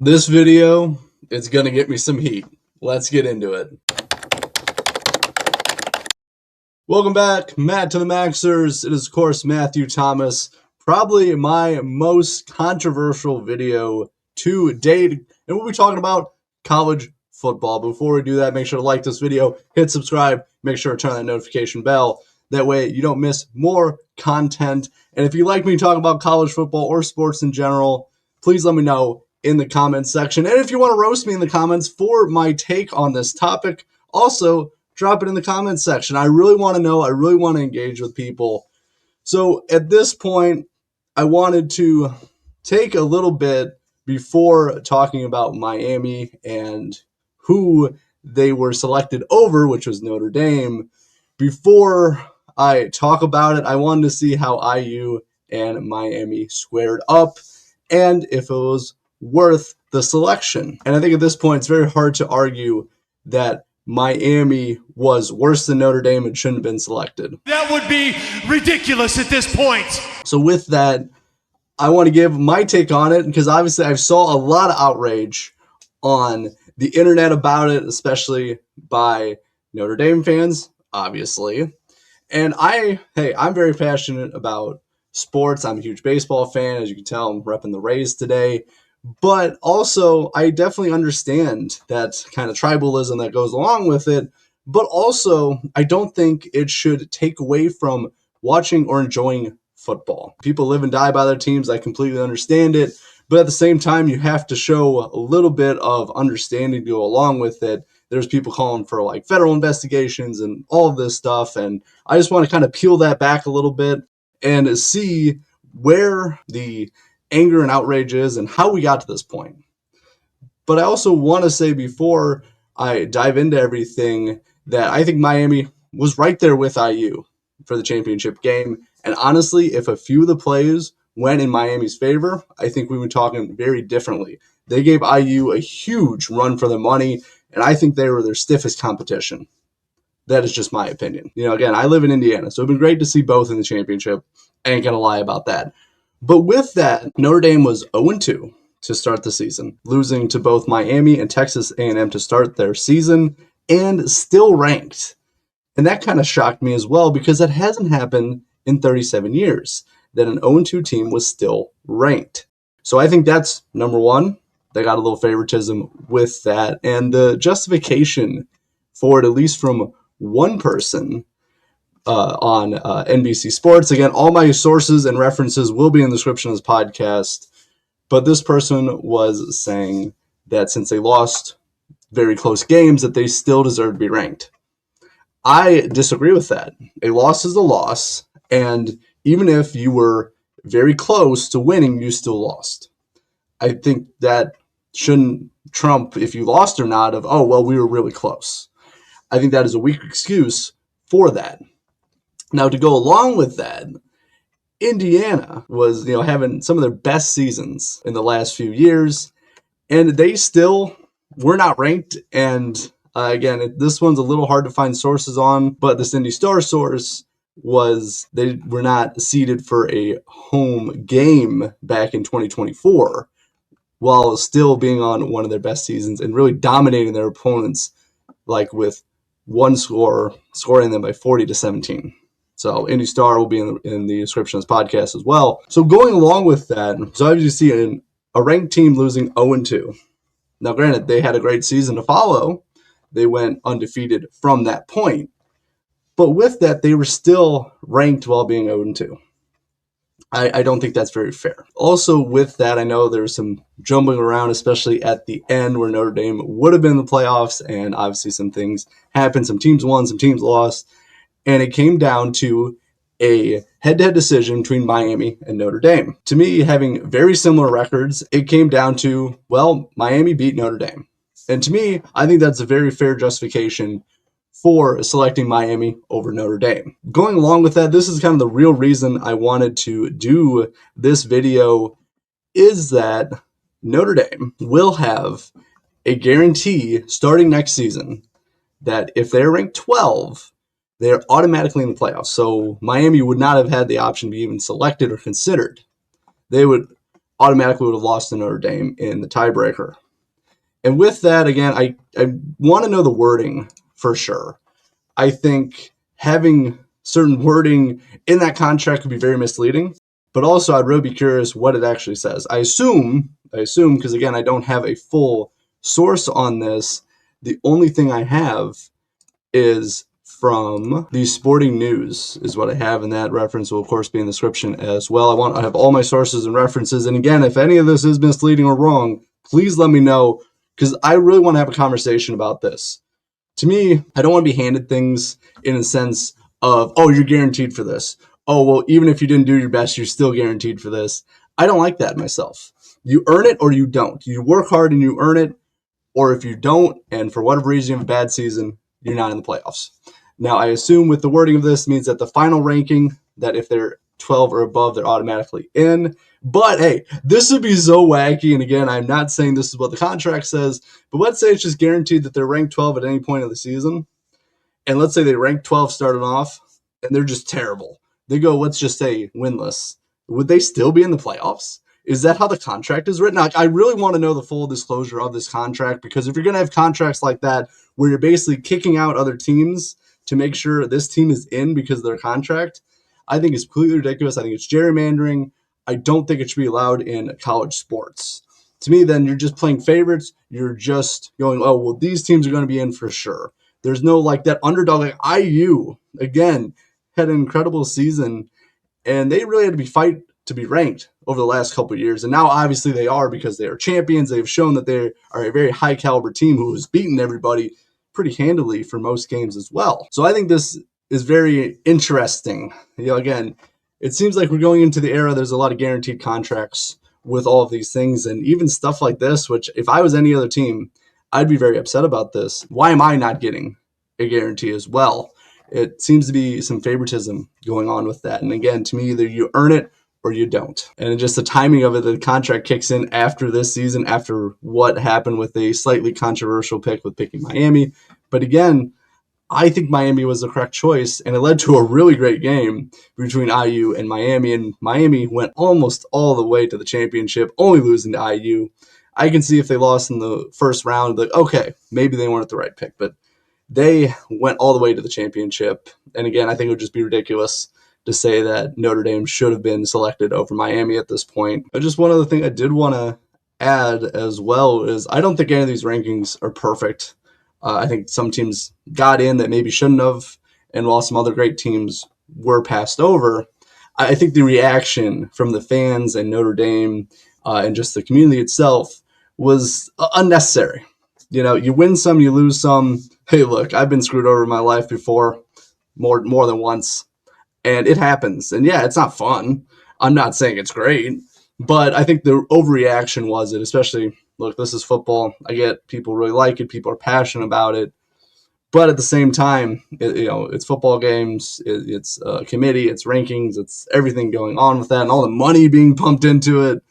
This video is going to get me some heat. Let's get into it. Welcome back, Matt to the Maxers. It is, of course, Matthew Thomas. Probably my most controversial video to date. And we'll be talking about college football. Before we do that, make sure to like this video, hit subscribe, make sure to turn on that notification bell. That way you don't miss more content. And if you like me to talk about college football or sports in general, please let me know in the comments section. And if you want to roast me in the comments for my take on this topic, also drop it in the comments section. I really want to know. I really want to engage with people. So at this point, I wanted to take a little bit before talking about Miami and who they were selected over, which was Notre Dame. Before I talk about it, I wanted to see how IU and Miami squared up and if it was worth the selection. And I think at this point, it's very hard to argue that Miami was worse than Notre Dame and shouldn't have been selected. That would be ridiculous at this point. So with that, I want to give my take on it because obviously I saw a lot of outrage on the internet about it, especially by Notre Dame fans, obviously. And I'm very passionate about sports. I'm a huge baseball fan. As you can tell, I'm repping the Rays today. But also, I definitely understand that kind of tribalism that goes along with it. But also, I don't think it should take away from watching or enjoying football. People live and die by their teams. I completely understand it. But at the same time, you have to show a little bit of understanding to go along with it. There's people calling for like federal investigations and all of this stuff. And I just want to kind of peel that back a little bit and see where the anger and outrage is and how we got to this point. But I also want to say before I dive into everything that I think Miami was right there with IU for the championship game. And honestly, if a few of the plays went in Miami's favor, I think we would be talking very differently. They gave IU a huge run for their money, and I think they were their stiffest competition. That is just my opinion. Again, I live in Indiana, so it'd been great to see both in the championship. I ain't going to lie about that. But with that, Notre Dame was 0-2 to start the season, losing to both Miami and Texas A&M to start their season, and still ranked. And that kind of shocked me as well because that hasn't happened in 37 years, that an 0-2 team was still ranked. So I think that's number one. They got a little favoritism with that. And the justification for it, at least from one person, on NBC Sports. Again, all my sources and references will be in the description of this podcast. But this person was saying that since they lost very close games, that they still deserve to be ranked. I disagree with that. A loss is a loss. And even if you were very close to winning, you still lost. I think that shouldn't trump if you lost or not of, oh, well, we were really close. I think that is a weak excuse for that. Now, to go along with that, Indiana was, having some of their best seasons in the last few years, and they still were not ranked. And again, this one's a little hard to find sources on, but this Indy Star source was they were not seeded for a home game back in 2024, while still being on one of their best seasons and really dominating their opponents, like with one score, scoring them by 40-17. So Indy Star will be in the description of this podcast as well. So going along with that, so as you see, a ranked team losing 0-2. Now, granted, they had a great season to follow. They went undefeated from that point. But with that, they were still ranked while being 0-2. I don't think that's very fair. Also, with that, I know there was some jumbling around, especially at the end where Notre Dame would have been in the playoffs, and obviously some things happened. Some teams won, some teams lost. And it came down to a head-to-head decision between Miami and Notre Dame. To me, having very similar records, it came down to, well, Miami beat Notre Dame. And to me, I think that's a very fair justification for selecting Miami over Notre Dame. Going along with that, this is kind of the real reason I wanted to do this video, is that Notre Dame will have a guarantee starting next season that if they're ranked 12, they're automatically in the playoffs. So Miami would not have had the option to be even selected or considered. They would automatically would have lost to Notre Dame in the tiebreaker. And with that, again, I want to know the wording for sure. I think having certain wording in that contract could be very misleading, but also I'd really be curious what it actually says. I assume, because again, I don't have a full source on this. The only thing I have is from the Sporting News is what I have, and that reference will of course be in the description as well. I have all my sources and references, and again, if any of this is misleading or wrong, please let me know, because I really want to have a conversation about this. To me, I don't want to be handed things in a sense of, oh, you're guaranteed for this. Oh, well, even if you didn't do your best, you're still guaranteed for this. I don't like that myself. You earn it or you don't. You work hard and you earn it, or if you don't, and for whatever reason you have a bad season, you're not in the playoffs. Now, I assume with the wording of this means that the final ranking, that if they're 12 or above, they're automatically in. But hey, this would be so wacky. And again, I'm not saying this is what the contract says, but let's say it's just guaranteed that they're ranked 12 at any point of the season. And let's say they rank 12 starting off and they're just terrible. They go, let's just say winless. Would they still be in the playoffs? Is that how the contract is written? I really want to know the full disclosure of this contract, because if you're going to have contracts like that where you're basically kicking out other teams to make sure this team is in because of their contract, I think it's completely ridiculous. I think it's gerrymandering. I don't think it should be allowed in college sports. To me, then you're just playing favorites. You're just going, oh, well, these teams are going to be in for sure. There's no like that underdog. Like IU, again, had an incredible season, and they really had to be fight to be ranked over the last couple of years. And now obviously they are, because they are champions. They've shown that they are a very high caliber team who has beaten everybody pretty handily for most games as well. So I think this is very interesting. Again, it seems like we're going into the era, there's a lot of guaranteed contracts with all of these things, and even stuff like this, which if I was any other team, I'd be very upset about this. Why am I not getting a guarantee as well? It seems to be some favoritism going on with that. And again, to me, either you earn it or you don't. And just the timing of it, the contract kicks in after this season, after what happened with a slightly controversial pick with picking Miami. But again, I think Miami was the correct choice, and it led to a really great game between IU and Miami, and Miami went almost all the way to the championship, only losing to IU. I can see if they lost in the first round, like, okay, maybe they weren't the right pick, but they went all the way to the championship. And again, I think it would just be ridiculous to say that Notre Dame should have been selected over Miami at this point. But just one other thing I did want to add as well is I don't think any of these rankings are perfect. I think some teams got in that maybe shouldn't have, and while some other great teams were passed over, I think the reaction from the fans and Notre Dame and just the community itself was unnecessary. You win some, you lose some. Hey, look, I've been screwed over in my life before, more than once, and it happens. And yeah, it's not fun. I'm not saying it's great, but I think the overreaction was it, especially, look, this is football. I get people really like it. People are passionate about it. But at the same time, it's football games. It's a committee. It's rankings. It's everything going on with that and all the money being pumped into it.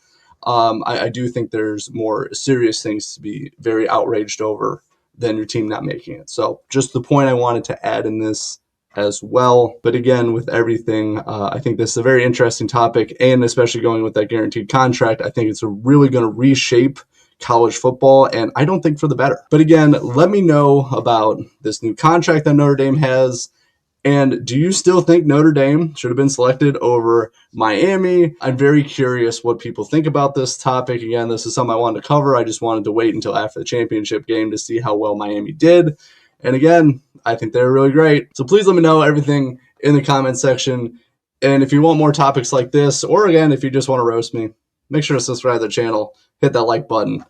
I do think there's more serious things to be very outraged over than your team not making it. So just the point I wanted to add in this as well. But again, with everything, I think this is a very interesting topic, and especially going with that guaranteed contract, I think it's really going to reshape college football, and I don't think for the better. But again, let me know about this new contract that Notre Dame has, and do you still think Notre Dame should have been selected over Miami? I'm very curious what people think about this topic. Again, this is something I wanted to cover. I just wanted to wait until after the championship game to see how well Miami did. And again, I think they're really great. So please let me know everything in the comment section. And if you want more topics like this, or again, if you just want to roast me, make sure to subscribe to the channel, hit that like button,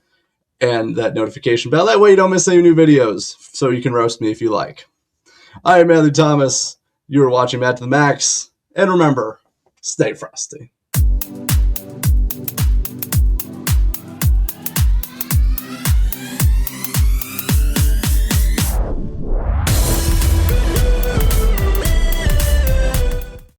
and that notification bell. That way you don't miss any new videos, so you can roast me if you like. I am Matthew Thomas. You are watching Matt to the Max. And remember, stay frosty.